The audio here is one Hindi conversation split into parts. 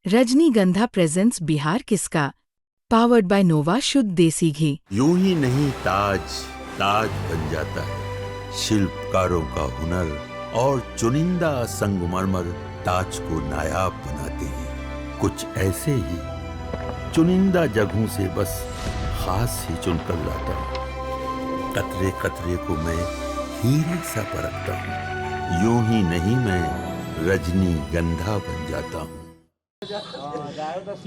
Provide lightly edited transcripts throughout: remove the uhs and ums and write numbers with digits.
रजनीगंधा प्रेजेंट्स बिहार किसका, पावर्ड बाय नोवा शुद्ध देसी घी। यूं ही नहीं ताज ताज बन जाता है, शिल्पकारों का हुनर और चुनिंदा संगमरमर ताज को नायाब बनाते हैं। कुछ ऐसे ही चुनिंदा जगहों से बस खास ही चुनकर लाता हूँ। कतरे कतरे को मैं हीरे सा परखता हूँ। यूं ही नहीं मैं रजनीगंधा बन जाता हूँ।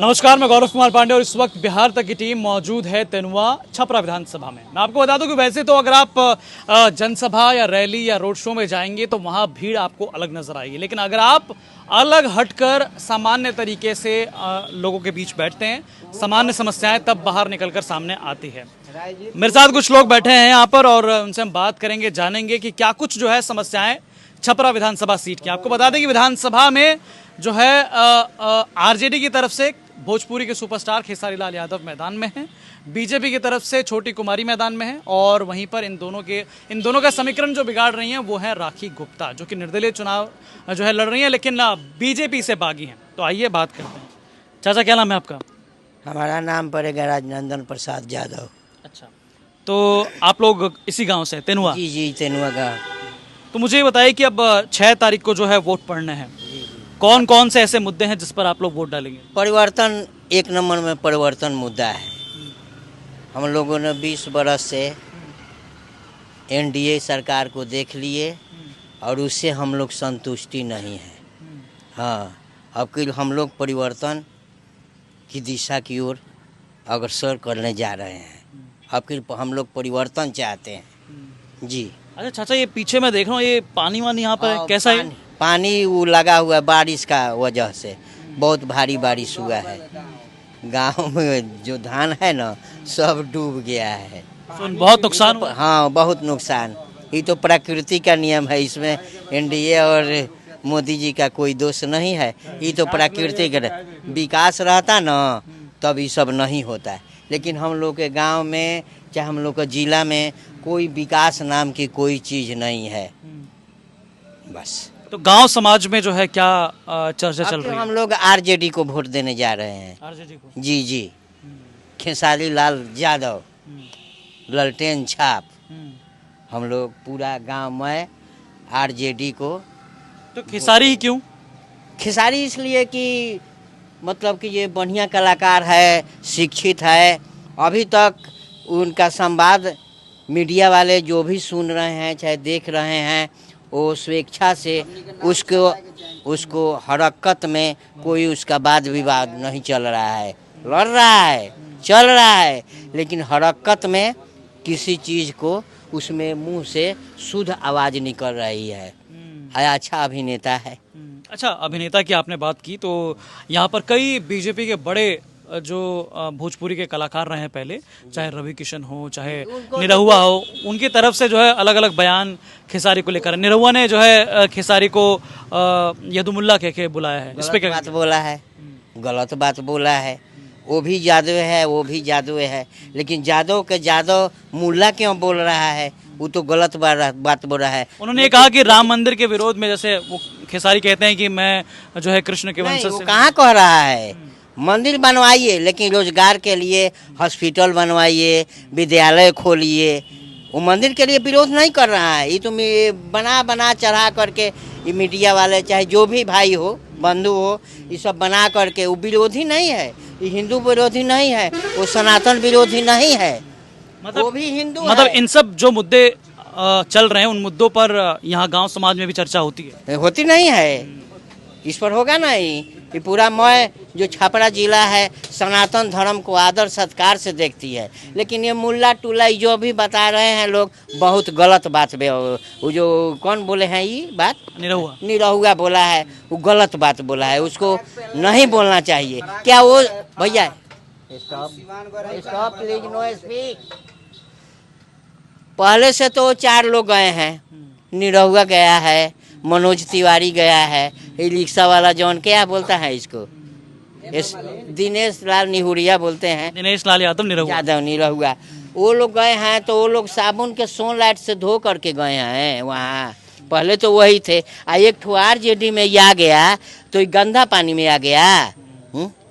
नमस्कार, मैं गौरव कुमार पांडे और इस वक्त बिहार तक की टीम मौजूद है तेनुआ छपरा विधानसभा में। मैं आपको बता दूं कि वैसे तो अगर आप जनसभा या रैली या रोड शो में जाएंगे तो वहां भीड़ आपको अलग नजर आएगी, लेकिन अगर आप अलग हटकर सामान्य तरीके से लोगों के बीच बैठते हैं, सामान्य समस्याएं तब बाहर निकलकर सामने आती है। मेरे साथ कुछ लोग बैठे हैं यहाँ पर और उनसे हम बात करेंगे, जानेंगे कि क्या कुछ जो है समस्याएं छपरा विधानसभा सीट की। आपको बता दें कि विधानसभा में जो है आरजेडी की तरफ से भोजपुरी के सुपरस्टार खेसारी लाल यादव मैदान में हैं, बीजेपी की तरफ से छोटी कुमारी मैदान में है और वहीं पर इन दोनों का समीकरण जो बिगाड़ रही हैं वो है राखी गुप्ता, जो कि निर्दलीय चुनाव जो है लड़ रही हैं लेकिन बीजेपी से बागी हैं। तो आइए बात करते हैं। चाचा, क्या नाम है आपका? हमारा नाम पड़ेगा राजनंदन प्रसाद यादव। अच्छा, तो आप लोग इसी गाँव से, तेनुआ? जी, तेनुआ गाँव। तो मुझे ये बताइए कि अब 6 तारीख को जो है वोट पड़ने हैं, कौन कौन से ऐसे मुद्दे हैं जिस पर आप लोग वोट डालेंगे? परिवर्तन एक नंबर में परिवर्तन मुद्दा है। हम लोगों ने 20 बरस से एनडीए सरकार को देख लिए और उससे हम लोग संतुष्टि नहीं है। हाँ, अब कि हम लोग परिवर्तन की दिशा की ओर अग्रसर करने जा रहे हैं। अब कि हम लोग परिवर्तन चाहते हैं। जी। अच्छा चाचा, ये पीछे मैं देख रहा हूँ, ये पानी वानी यहाँ पर कैसा है? पानी वो लगा हुआ है, बारिश का वजह से बहुत भारी बारिश हुआ है। गांव में जो धान है ना सब डूब गया है। बहुत नुकसान हुआ? हाँ, बहुत नुकसान। ये तो प्रकृति का नियम है, इसमें एनडीए और मोदी जी का कोई दोष नहीं है। ये तो प्रकृति का विकास रहता ना तब ये सब नहीं होता है। लेकिन हम लोग के गांव में चाहे हम लोग के जिला में कोई विकास नाम की कोई चीज़ नहीं है। बस। तो गांव समाज में जो है क्या चर्चा चल रही है? हम लोग आरजेडी को वोट देने जा रहे हैं। आरजेडी को? जी। खेसारी लाल यादव, ललटेन छाप। हम लोग पूरा गांव में आरजेडी को। तो खेसारी ही क्यों? खेसारी इसलिए कि मतलब कि ये बढ़िया कलाकार है, शिक्षित है। अभी तक उनका संवाद मीडिया वाले जो भी सुन रहे हैं चाहे देख रहे हैं, वो स्वेच्छा से उसको हरकत में कोई उसका वाद विवाद नहीं चल रहा है। लड़ रहा है, चल रहा है, लेकिन हरकत में किसी चीज़ को उसमें मुंह से शुद्ध आवाज़ निकल रही है। अच्छा अभिनेता है। अच्छा, अभिनेता की आपने बात की तो यहाँ पर कई बीजेपी के बड़े जो भोजपुरी के कलाकार रहे हैं पहले, चाहे रवि किशन हो चाहे निरहुआ हो, उनकी तरफ से जो है अलग अलग बयान खेसारी को लेकर। निरहुआ ने जो है खेसारी को यदुमुल्ला कह बुलाया है। इस पे क्या बात बोला है? गलत बात बोला है। वो भी जादू है, वो भी जादू है, लेकिन जादव के जादव मुल्ला क्यों बोल रहा है? वो तो गलत बात बोल रहा है। उन्होंने कहा कि राम मंदिर के विरोध में, जैसे वो खेसारी कहते हैं कि मैं जो है कृष्ण के वंश से। कहाँ कह रहा है? मंदिर बनवाइए, लेकिन रोजगार के लिए हॉस्पिटल बनवाइए, विद्यालय खोलिए। वो मंदिर के लिए विरोध नहीं कर रहा है। ये तो बना चढ़ा करके ये मीडिया वाले चाहे जो भी भाई हो, बंधु हो, ये सब बना करके वो विरोधी नहीं है। ये हिंदू विरोधी नहीं है, वो सनातन विरोधी नहीं है, मतलब वो भी हिंदू मतलब है। इन सब जो मुद्दे चल रहे हैं उन मुद्दों पर यहाँ गांव समाज में भी चर्चा होती है? होती नहीं है। इस पर होगा ना। ये पूरा मैं जो छपरा जिला है सनातन धर्म को आदर सत्कार से देखती है, लेकिन ये मुल्ला टुल्ला जो भी बता रहे हैं लोग बहुत गलत बात। वो जो कौन बोले हैं ये बात? निरहुआ बोला है, वो गलत बात बोला है। उसको नहीं बोलना चाहिए। क्या वो भैया स्टॉप प्लीज, नो स्पीक। पहले से तो 4 लोग गए हैं। निरहुआ गया है, मनोज तिवारी गया है, रिक्शा वाला जौन क्या बोलता है इसको, दिनेश लाल निहुरिया बोलते हैं, दिनेश लाल यादव निरहुआ। वो लोग गए हैं तो वो लोग साबुन के सोनलाइट से धो करके गए हैं वहाँ। पहले तो वही थे। एक ठो आरजेडी में आ गया तो गंदा पानी में आ गया।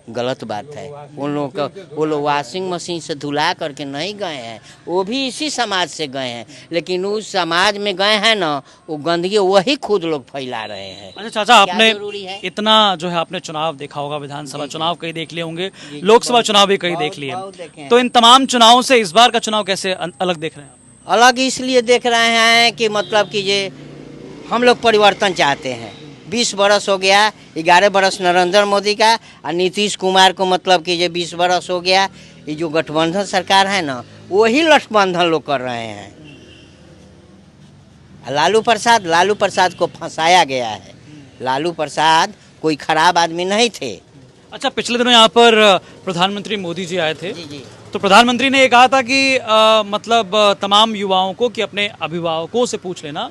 गलत बात है। उन लोगों का वो लोग वॉशिंग मशीन से धुला करके नहीं गए हैं, वो भी इसी समाज से गए हैं, लेकिन उस समाज में गए हैं ना, वो गंदगी वही खुद लोग फैला रहे हैं। अच्छा चाचा, क्या आपने जरूरी है? इतना जो है आपने चुनाव देखा होगा, विधानसभा चुनाव कई देख लिए होंगे, लोकसभा चुनाव भी कई देख लिए, बहुत देखे हैं। तो इन तमाम चुनावों से इस बार का चुनाव कैसे अलग देख रहे हैं आप? अलग इसलिए देख रहे हैं कि मतलब कि ये हम लोग परिवर्तन चाहते हैं। 20 बरस हो गया, 11 बरस नरेंद्र मोदी का और नीतीश कुमार को मतलब कि ये 20 बरस हो गया। ये जो गठबंधन सरकार है ना, वही गठबंधन लोग कर रहे हैं। लालू प्रसाद को फंसाया गया है। लालू प्रसाद कोई खराब आदमी नहीं थे। अच्छा, पिछले दिनों यहाँ पर प्रधानमंत्री मोदी जी आए थे, जी जी। तो प्रधानमंत्री ने ये कहा था कि मतलब तमाम युवाओं को कि अपने अभिभावकों से पूछ लेना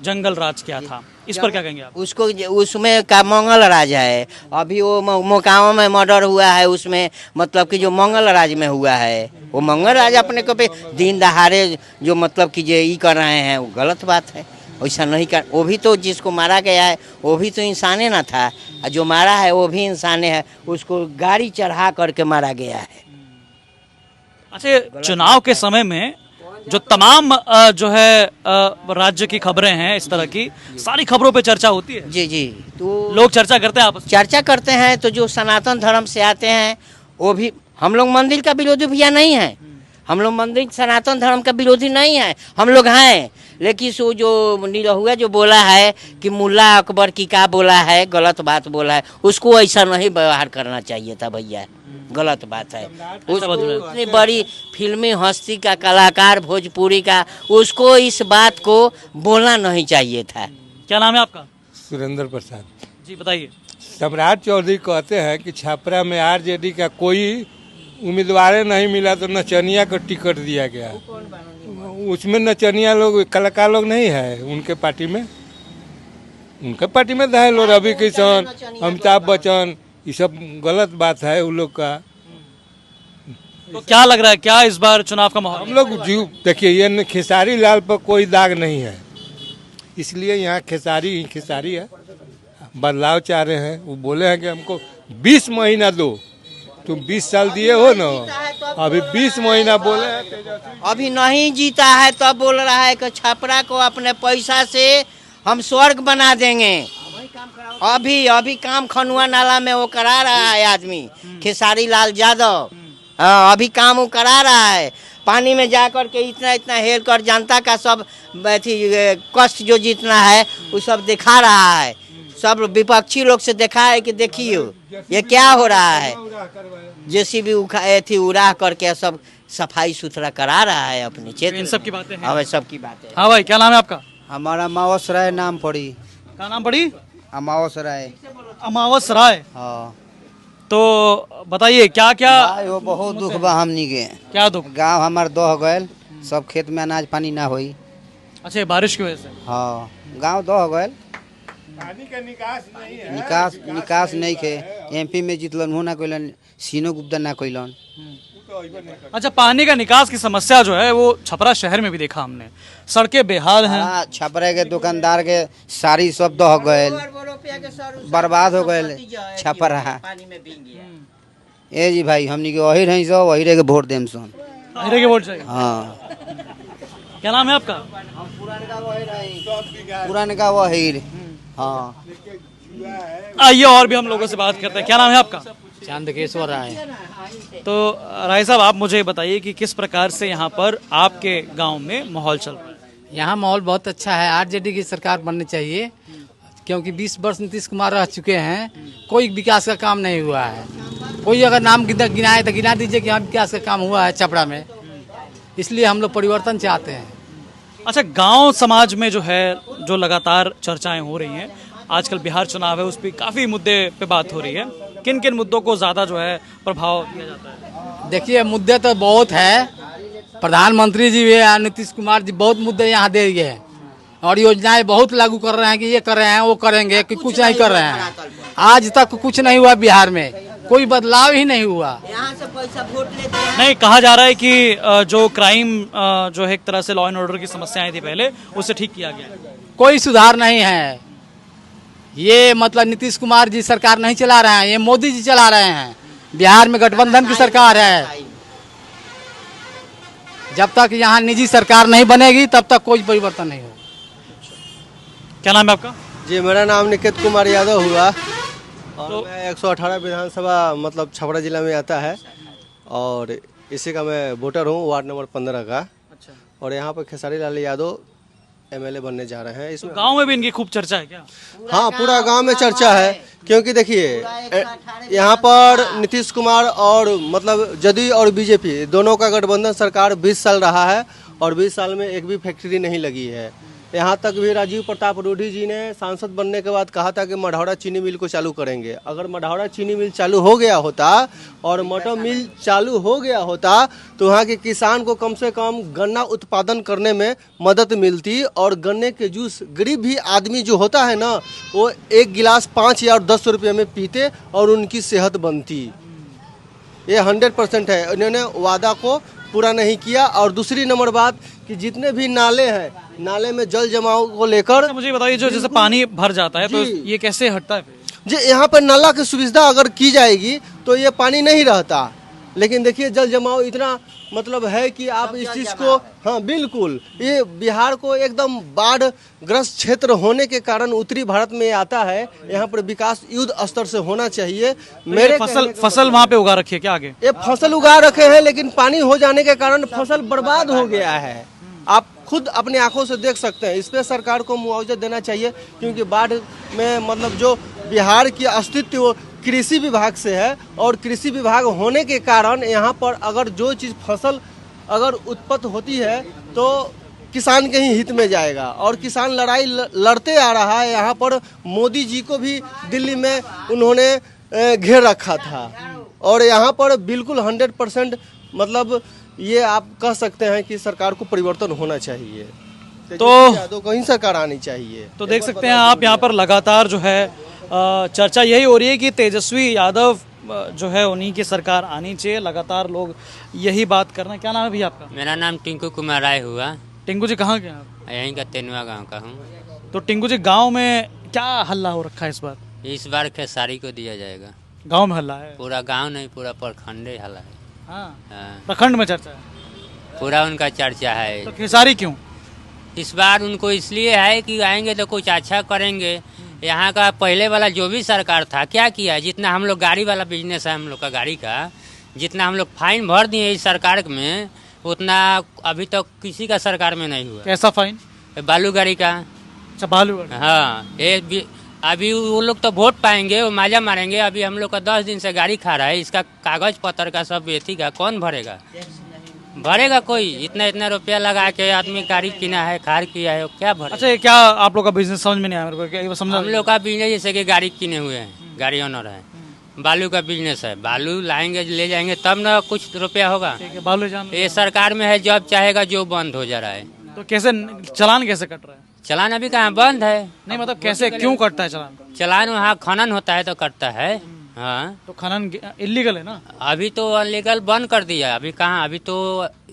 जंगल राज क्या था। इस पर क्या कहेंगे आप? उसको उसमें का मंगल राज है। अभी वो मोकामा में मर्डर हुआ है, उसमें मतलब कि जो मंगल राज में हुआ है, वो मंगल राज अपने को पे दिन दहाड़े जो मतलब कि ये ई कर रहे हैं, वो गलत बात है। वैसा नहीं कर, वो भी तो जिसको मारा गया है वो भी तो इंसाने ना था, और जो मारा है वो भी इंसाने है। उसको गाड़ी चढ़ा करके मारा गया है। अच्छा, चुनाव के समय में जो तमाम जो है राज्य की खबरें हैं, इस तरह की सारी खबरों पे चर्चा होती है, जी जी। तो लोग चर्चा करते हैं आपस में। चर्चा करते हैं, तो जो सनातन धर्म से आते हैं वो भी, हम लोग मंदिर का विरोधी भैया नहीं है। हम लोग मंदिर सनातन धर्म का विरोधी नहीं है, हम लोग हैं। लेकिन सो जो निरहुआ जो बोला है कि मुल्ला अकबर की क्या बोला है, गलत बात बोला है, उसको ऐसा नहीं व्यवहार करना चाहिए था भैया, गलत बात है। उसको इतनी बड़ी फिल्मी हस्ती का कलाकार भोजपुरी का, उसको इस बात को बोलना नहीं चाहिए था। क्या नाम है आपका? सुरेंद्र प्रसाद। जी बताइए। सम्राट चौधरी कहते हैं कि छपरा में आरजेडी का कोई उम्मीदवार नहीं मिला तो नचनिया को टिकट दिया गया। उसमें नचनिया लोग कलाकार लोग नहीं है उनके पार्टी में। उनके पार्टी में है लोग रवि किशन, अमिताभ बच्चन, ये सब गलत बात है उन लोग का। तो क्या लग रहा है, क्या इस बार चुनाव का माहौल? हम लोग जीव देखिए, ये खेसारी लाल पर कोई दाग नहीं है, इसलिए यहाँ खेसारी ही खेसारी है। बदलाव चाह रहे हैं। वो बोले हैं कि हमको 20 महीना दो। तुम 20 साल दिए हो ना, अभी 20 महीना बोले हैं। अभी नहीं जीता है तब बोल रहा है कि छपरा को अपने पैसा से हम स्वर्ग बना देंगे। अभी काम खनुआ नाला में वो करा रहा है आदमी, खेसारी लाल यादव। अभी काम वो करा रहा है। पानी में जा कर के इतना हेल कर जनता का सब कष्ट जो जितना है वो सब दिखा रहा है। सब विपक्षी लोग से देखा है कि देखिए ये क्या हो रहा है। जेसीबी उड़ा करके सब सफाई सुथरा करा रहा है अपने क्षेत्र। इन सब की बातें हैं। हाँ, सब की बातें। हाँ भाई, क्या नाम है आपका? हमारा अमावस राय नाम पड़ी। क्या नाम पड़ी? अमावस राय। अमावस राय। हाँ, तो बताइए क्या क्या भाई वो बहुत दुख बा हमनी के। क्या दुख? गांव हमार दह गयल, सब खेत में अनाज पानी ना होई। अच्छा, बारिश की वजह से। हाँ, गांव दह गयल, पानी का निकास नहीं है। निकास नहीं खे। एमपी में जीतलन हो ना कोइलन, सीनो गुप्ता ना कोइलन। अच्छा, पानी का निकास की समस्या जो है वो छपरा शहर में भी देखा हमने, सड़कें बेहाल हैं। हाँ, छपरे के दुकानदार के सारी सब दह गयल, बर्बाद हो गयल छपरा। ए जी भाई, हमनी के वही रही सो, वही रह के वोट देम सन। अहिरे के वोट चाहिए। हाँ, क्या नाम है आपका? पुरानका वही। हाँ, आइए और भी हम लोगों से बात करते हैं। क्या नाम है आपका? चांदकेश्वर राय। तो राय साहब, आप मुझे बताइए कि किस प्रकार से यहाँ पर आपके गांव में माहौल चल रहा है? यहाँ माहौल बहुत अच्छा है। आरजेडी की सरकार बननी चाहिए, क्योंकि 20 वर्ष नीतीश कुमार रह चुके हैं, कोई विकास का काम नहीं हुआ है। कोई अगर नाम गिनाए तो गिना दीजिए कि हाँ विकास का काम हुआ है छपरा में। इसलिए हम लोग परिवर्तन चाहते हैं। अच्छा, गांव समाज में जो है, जो लगातार चर्चाएं हो रही हैं, आजकल बिहार चुनाव है, उस पर काफ़ी मुद्दे पे बात हो रही है। किन किन मुद्दों को ज़्यादा जो है प्रभाव दिया जाता है? देखिए, मुद्दे तो बहुत है। प्रधानमंत्री जी भी नीतीश कुमार जी बहुत मुद्दे यहाँ दे रहे हैं, और योजनाएं बहुत लागू कर रहे हैं कि ये कर रहे हैं, वो करेंगे, कि कुछ नहीं कर रहे हैं। आज तक कुछ नहीं हुआ बिहार में, कोई बदलाव ही नहीं हुआ। यहाँ से पैसा वोट लेते हैं। नहीं, कहा जा रहा है कि जो क्राइम जो है एक तरह से लॉ एंड ऑर्डर की समस्याएं थी पहले, उससे ठीक किया गया है। कोई सुधार नहीं है। ये मतलब नीतीश कुमार जी सरकार नहीं चला रहे हैं, ये मोदी जी चला रहे हैं। बिहार में गठबंधन की सरकार है। जब तक यहाँ निजी सरकार नहीं बनेगी तब तक कोई परिवर्तन नहीं होगा। क्या नाम है आपका? जी, मेरा नाम निकेत कुमार यादव हुआ और तो मैं 118 विधानसभा मतलब छपरा जिला में आता है और इसी का मैं वोटर हूँ, वार्ड नंबर 15 का। अच्छा। और यहाँ पर खेसारी लाल यादव एमएलए बनने जा रहे हैं। इसमें तो गांव में भी इनकी खूब चर्चा है क्या? हाँ, पूरा गांव में चर्चा है, क्योंकि देखिए यहाँ पर नीतीश कुमार और मतलब जदयू और बीजेपी दोनों का गठबंधन सरकार 20 साल रहा है और 20 साल में एक भी फैक्ट्री नहीं लगी है। यहाँ तक भी राजीव प्रताप रूढ़ी जी ने सांसद बनने के बाद कहा था कि मढ़ौरा चीनी मिल को चालू करेंगे। अगर मढ़ौरा चीनी मिल चालू हो गया होता और मटर मिल चालू हो गया होता तो वहाँ के किसान को कम से कम गन्ना उत्पादन करने में मदद मिलती और गन्ने के जूस गरीब भी आदमी जो होता है ना, वो एक गिलास 5 या 10 रुपये में पीते और उनकी सेहत बनती। ये 100% है। इन्होंने वादा को पूरा नहीं किया। और दूसरी नंबर बात कि जितने भी नाले हैं, नाले में जल जमाव को लेकर मुझे बताइए, जो जैसे पानी भर जाता है तो ये कैसे हटता है? जी, यहाँ पर नाला की सुविधा अगर की जाएगी तो ये पानी नहीं रहता। लेकिन देखिए जल जमाव इतना मतलब है कि आप इस चीज़ को, हाँ बिल्कुल, ये बिहार को एकदम बाढ़ ग्रस्त क्षेत्र होने के कारण उत्तरी भारत में आता है। यहाँ पर विकास युद्ध स्तर से होना चाहिए। मेरे फसल वहाँ पे उगा रखी है क्या? आगे ये फसल उगा रखे हैं लेकिन पानी हो जाने के कारण फसल बर्बाद हो गया है। आप खुद अपने आंखों से देख सकते हैं। इस पे सरकार को मुआवजा देना चाहिए, क्योंकि बाढ़ में मतलब जो बिहार की अस्तित्व कृषि विभाग से है और कृषि विभाग होने के कारण यहाँ पर अगर जो चीज़ फसल अगर उत्पन्न होती है तो किसान के ही हित में जाएगा। और किसान लड़ाई लड़ते आ रहा है। यहाँ पर मोदी जी को भी दिल्ली में उन्होंने घेर रखा था और यहाँ पर बिल्कुल 100% मतलब ये आप कह सकते हैं कि सरकार को परिवर्तन होना चाहिए। तो कहीं सरकार आनी चाहिए। तो देख सकते हैं आप, यहाँ पर लगातार जो है चर्चा यही हो रही है कि तेजस्वी यादव जो है उन्हीं की सरकार आनी चाहिए। लगातार लोग यही बात कर रहे हैं। क्या नाम है भैया आपका? मेरा नाम टिंकू कुमार राय हुआ। टिंकू जी कहाँ के हैं आप? यहीं का तेनुआ गांव का हूँ। तो टिंकू जी, गांव में क्या हल्ला हो रखा है इस बार? इस बार खेसारी को दिया जाएगा। गांव में हल्ला है? पूरा गांव नहीं, पूरा प्रखंड हल्ला है। हाँ, प्रखंड में चर्चा है, पूरा उनका चर्चा है। तो खेसारी क्यों? इस बार उनको इसलिए है कि आएंगे तो कुछ अच्छा करेंगे। यहाँ का पहले वाला जो भी सरकार था क्या किया? जितना हम लोग गाड़ी वाला बिजनेस है हम लोग का, गाड़ी का जितना हम लोग फाइन भर दिए इस सरकार में, उतना अभी तक किसी का सरकार में नहीं हुआ। कैसा फाइन? बालू गाड़ी का। अच्छा, बालू गाड़ी। हाँ, अभी वो लोग तो वोट पाएंगे, वो माजा मारेंगे। अभी हम लोग का 10 दिन से गाड़ी खा रहा है, इसका कागज पत्र का सब बेची का कौन भरेगा? भरेगा कोई? इतना रुपया लगा के आदमी गाड़ी किना है, खार किया है, क्या भरे? अच्छा, ये क्या आप लोग का बिजनेस समझ में नहीं आया मेरे को, समझा? हम लोग का बिजनेस जैसे कि गाड़ी किने हुए हैं, गाड़ी ओनर है, बालू का बिजनेस है। बालू लाएंगे ले जाएंगे तब ना कुछ रुपया होगा। बालू जान ये सरकार में है, जब चाहेगा जो बंद हो जा रहा है। तो कैसे चालान कैसे कट रहा है? चलान अभी कहाँ बंद है। नहीं मतलब कैसे, क्यों कटता है चालान? चलान वहाँ खनन होता है तो कटता है। हाँ, तो खनन इलीगल है ना? अभी तो अनलीगल बंद कर दिया। अभी कहाँ, अभी तो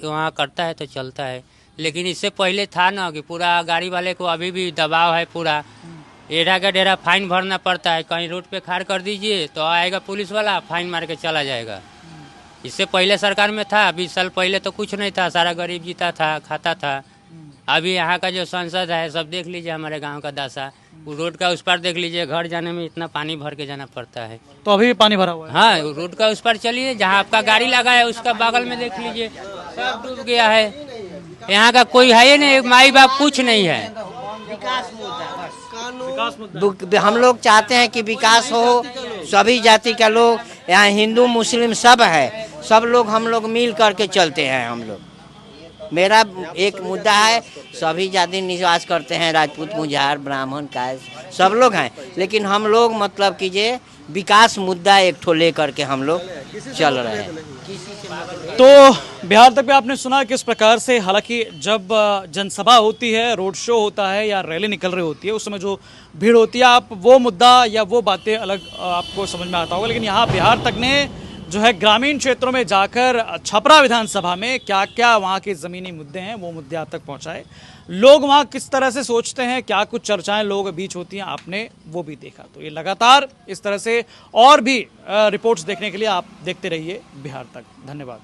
वहाँ करता है तो चलता है। लेकिन इससे पहले था ना कि पूरा गाड़ी वाले को अभी भी दबाव है। पूरा एढ़ा का डेढ़ा फाइन भरना पड़ता है। कहीं रोड पे खाड़ कर दीजिए तो आएगा पुलिस वाला, फाइन मार के चला जाएगा। इससे पहले सरकार में था, 20 साल पहले तो कुछ नहीं था, सारा गरीब जीता था, खाता था। अभी यहाँ का जो सांसद है सब देख लीजिए, हमारे गांव का दासा, वो रोड का उस पार देख लीजिए, घर जाने में इतना पानी भर के जाना पड़ता है। तो अभी भी पानी भरा हुआ है? हाँ, रोड का उस पार चलिए, जहाँ आपका गाड़ी लगा है उसका बगल में देख लीजिए, सब डूब गया है। यहाँ का कोई है ही नहीं, माई बाप कुछ नहीं है। हम लोग चाहते हैं कि विकास हो, सभी जाति का लोग, यहाँ हिंदू मुस्लिम सब है, सब लोग हम लोग मिल करके चलते हैं। हम लोग, मेरा एक मुद्दा है, सभी जाति निवास करते हैं, राजपूत, मुजाहिर, ब्राह्मण, कायस सब लोग हैं, लेकिन हम लोग मतलब कीजिए विकास मुद्दा एक ठो लेकर के हम लोग चल रहे हैं। तो बिहार तक भी आपने सुना किस प्रकार से, हालांकि जब जनसभा होती है, रोड शो होता है या रैली निकल रही होती है, उस समय जो भीड़ होती है, आप वो मुद्दा या वो बातें अलग आपको समझ में आता होगा। लेकिन यहाँ बिहार तक ने जो है ग्रामीण क्षेत्रों में जाकर छपरा विधानसभा में क्या क्या वहाँ के ज़मीनी मुद्दे हैं वो मुद्दे आप तक पहुँचाए। लोग वहाँ किस तरह से सोचते हैं, क्या कुछ चर्चाएं लोगों के बीच होती हैं, आपने वो भी देखा। तो ये लगातार इस तरह से और भी रिपोर्ट्स देखने के लिए आप देखते रहिए बिहार तक। धन्यवाद।